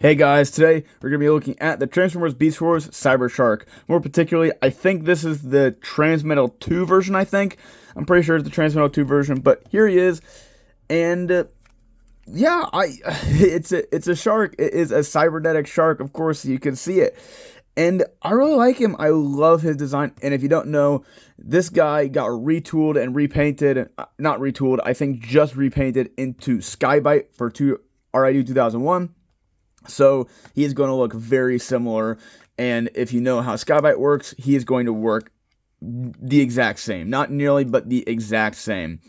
Hey guys, today we're going to be looking at the Transformers Beast Wars Cybershark. More particularly, I think this is the Transmetal 2 version, I'm pretty sure it's the Transmetal 2 version, but here he is. And yeah, it's a shark. It is a cybernetic shark, of course, you can see it. And I really like him. I love his design. And if you don't know, this guy got retooled and repainted, not retooled, I think just repainted into Skybite for RID 2001. So he is going to look very similar, and if you know how Skybite works, he is going to work the exact same. Not nearly, but the exact same.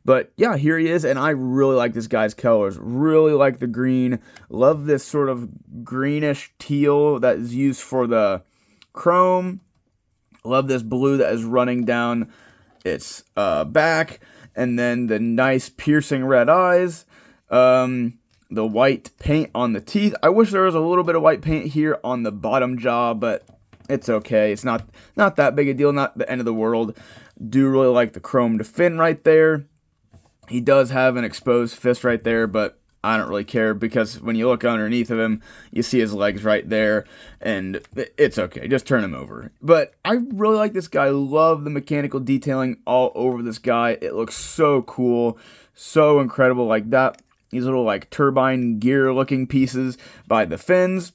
But yeah, here he is, and I really like this guy's colors. Really like the green. Love this sort of greenish teal that is used for the chrome. Love this blue that is running down its back, and then the nice piercing red eyes. The white paint on the teeth. I wish there was a little bit of white paint here on the bottom jaw, but it's okay. It's not that big a deal, not the end of the world. Do really like the chromed fin right there. He does have an exposed fist right there, but I don't really care because when you look underneath of him, you see his legs right there, and it's okay. Just turn him over. But I really like this guy. Love the mechanical detailing all over this guy. It looks so cool, so incredible like that. These little like turbine gear looking pieces by the fins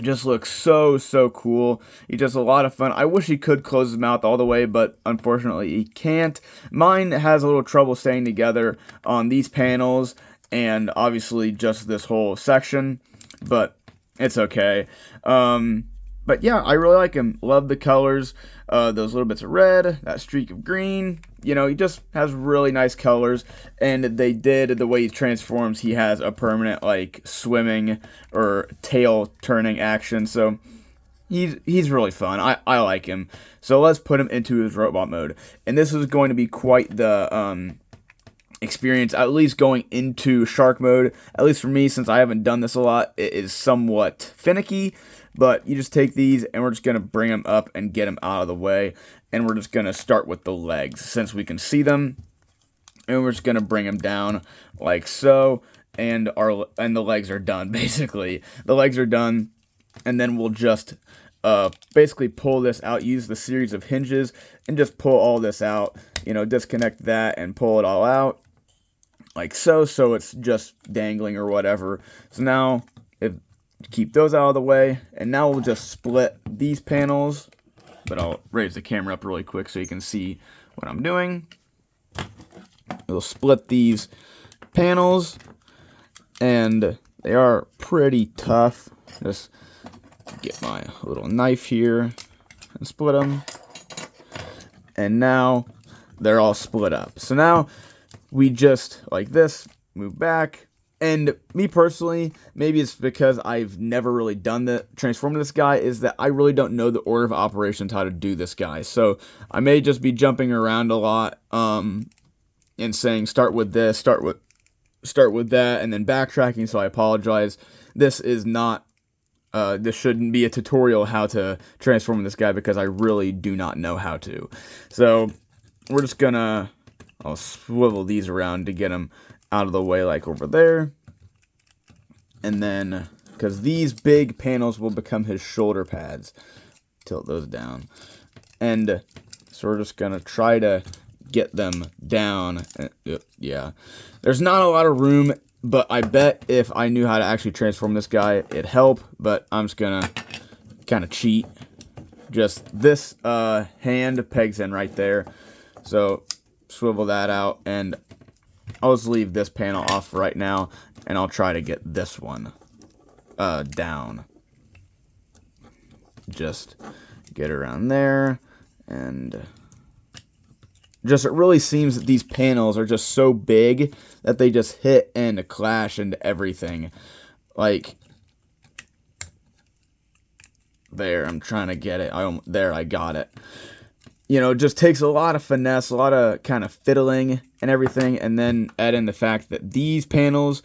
just look so cool. He's just a lot of fun. I wish he could close his mouth all the way, but unfortunately he can't. Mine has a little trouble staying together on these panels and obviously just this whole section, but it's okay. But yeah, I really like him. Love the colors, those little bits of red, that streak of green. You know, he just has really nice colors, and they did, the way he transforms, he has a permanent, like, swimming or tail turning action, so he's really fun. I like him. So let's put him into his robot mode, and this is going to be quite the experience, at least going into shark mode. At least for me, since I haven't done this a lot, it is somewhat finicky. But you just take these, and we're just going to bring them up and get them out of the way. And we're just going to start with the legs, since we can see them. And we're just going to bring them down like so. And the legs are done, basically. The legs are done. And then we'll just basically pull this out, use the series of hinges, and just pull all this out. You know, disconnect that and pull it all out. Like so it's just dangling or whatever. So now, keep those out of the way, and now we'll just split these panels, but I'll raise the camera up really quick so you can see what I'm doing. We'll split these panels, and they are pretty tough. Just get my little knife here and split them, and now they're all split up. So now we just, like this, move back. And me personally, maybe it's because I've never really done the transform to this guy, is that I really don't know the order of operations how to do this guy. So I may just be jumping around a lot and saying start with this, start with that, and then backtracking, so I apologize. This is not this shouldn't be a tutorial how to transform this guy, because I really do not know how to. So we're just gonna, I'll swivel these around to get them out of the way, like over there. And then, because these big panels will become his shoulder pads. Tilt those down. And so we're just going to try to get them down. Yeah. There's not a lot of room, but I bet if I knew how to actually transform this guy, it'd help. But I'm just going to kind of cheat. Just this hand pegs in right there. So swivel that out, and I'll just leave this panel off right now, and I'll try to get this one down. Just get around there, and just it really seems that these panels are just so big that they just hit and clash into everything. Like, there, I'm trying to get it. There, I got it. You know, it just takes a lot of finesse, a lot of kind of fiddling and everything, and then add in the fact that these panels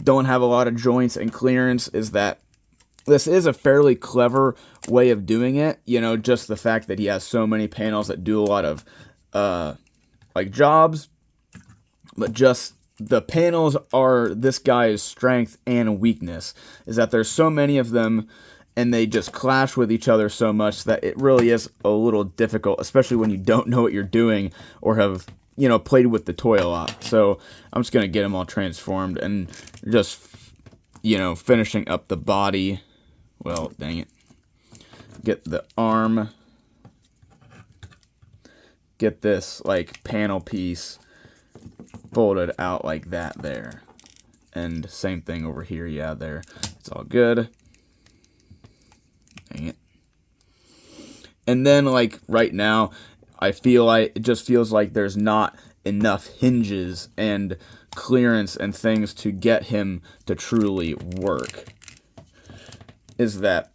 don't have a lot of joints and clearance, is that this is a fairly clever way of doing it. You know, just the fact that he has so many panels that do a lot of, like, jobs, but just the panels are this guy's strength and weakness, is that there's so many of them and they just clash with each other so much that it really is a little difficult, especially when you don't know what you're doing or have, played with the toy a lot. So I'm just going to get them all transformed and just, finishing up the body. Well, dang it. Get the arm. Get this, panel piece folded out like that there. And same thing over here. Yeah, there. It's all good. Dang it. And then, right now, it just feels like there's not enough hinges and clearance and things to get him to truly work. Is that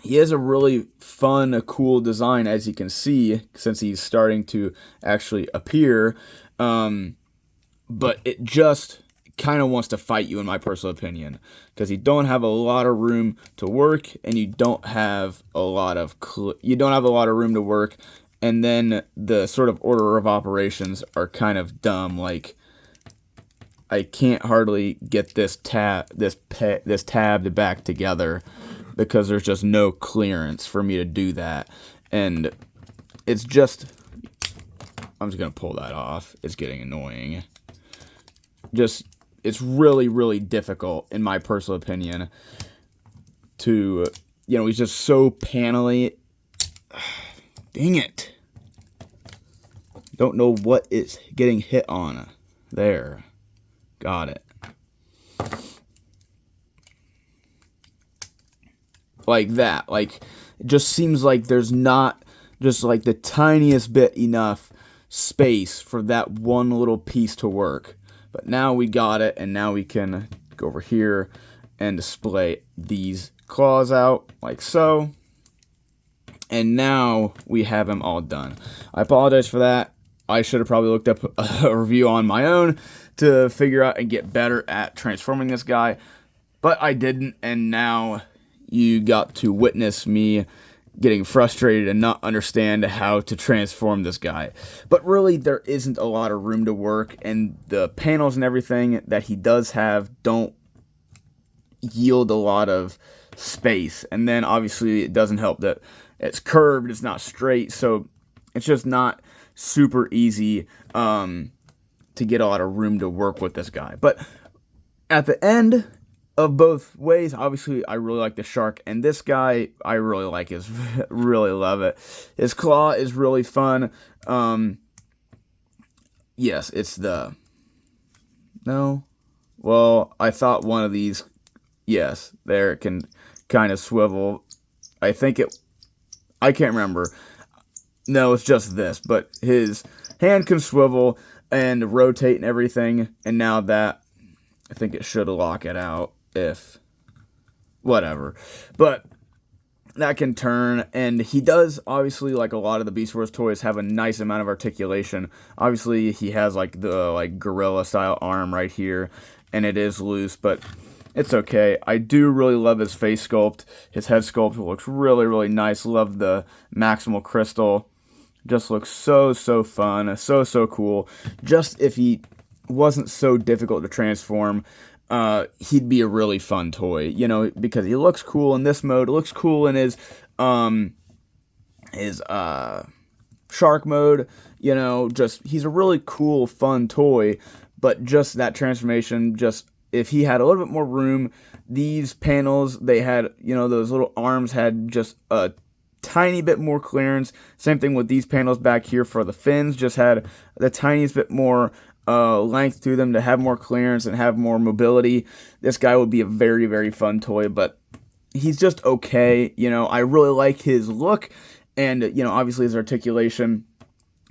he has a really fun, cool design, as you can see, since he's starting to actually appear. But it just kind of wants to fight you, in my personal opinion, because you don't have a lot of room to work, and you don't have a lot of room to work, and then the sort of order of operations are kind of dumb. I can't hardly get this tab back together because there's just no clearance for me to do that, and it's just, I'm just gonna pull that off. It's getting annoying. It's really, really difficult, in my personal opinion, to, he's just so panely. Dang it. Don't know what it's getting hit on. There. Got it. Like that. It just seems like there's not just the tiniest bit enough space for that one little piece to work. But now we got it, and now we can go over here and display these claws out like so. And now we have him all done. I apologize for that. I should have probably looked up a review on my own to figure out and get better at transforming this guy. But I didn't, and now you got to witness me getting frustrated and not understand how to transform this guy. But really, there isn't a lot of room to work, and the panels and everything that he does have don't yield a lot of space. And then, obviously, it doesn't help that it's curved, it's not straight, so it's just not super easy to get a lot of room to work with this guy. But at the end of both ways, obviously, I really like the shark, and this guy, I really like really love it. His claw is really fun. Yes, it's no, well, I thought one of these, yes, there, it can kind of swivel. I can't remember. No, it's just this, but his hand can swivel and rotate and everything, and now that, I think it should lock it out. If whatever, but that can turn, and he does, obviously, like a lot of the Beast Wars toys, have a nice amount of articulation. Obviously, he has the gorilla style arm right here, and it is loose, but it's okay. I do really love his face sculpt. His head sculpt looks really, really nice. Love the maximal crystal. Just looks so fun, so cool. Just if he wasn't so difficult to transform, he'd be a really fun toy, because he looks cool in this mode, looks cool in his shark mode, just, he's a really cool, fun toy, but just that transformation, just, if he had a little bit more room, these panels, they had, those little arms had just a tiny bit more clearance. Same thing with these panels back here for the fins, just had the tiniest bit more length to them to have more clearance and have more mobility. This guy would be a very, very fun toy, but he's just okay. I really like his look and, obviously his articulation,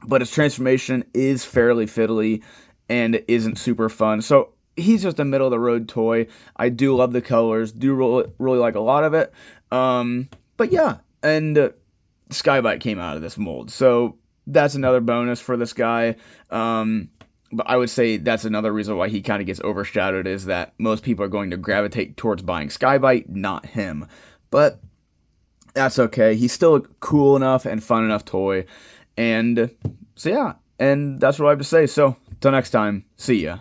but his transformation is fairly fiddly and isn't super fun. So he's just a middle of the road toy. I do love the colors, do really like a lot of it. But yeah, and Skybite came out of this mold, so that's another bonus for this guy. But I would say that's another reason why he kind of gets overshadowed, is that most people are going to gravitate towards buying Skybite, not him. But that's okay. He's still a cool enough and fun enough toy. And so yeah, and that's what I have to say. So, till next time, see ya.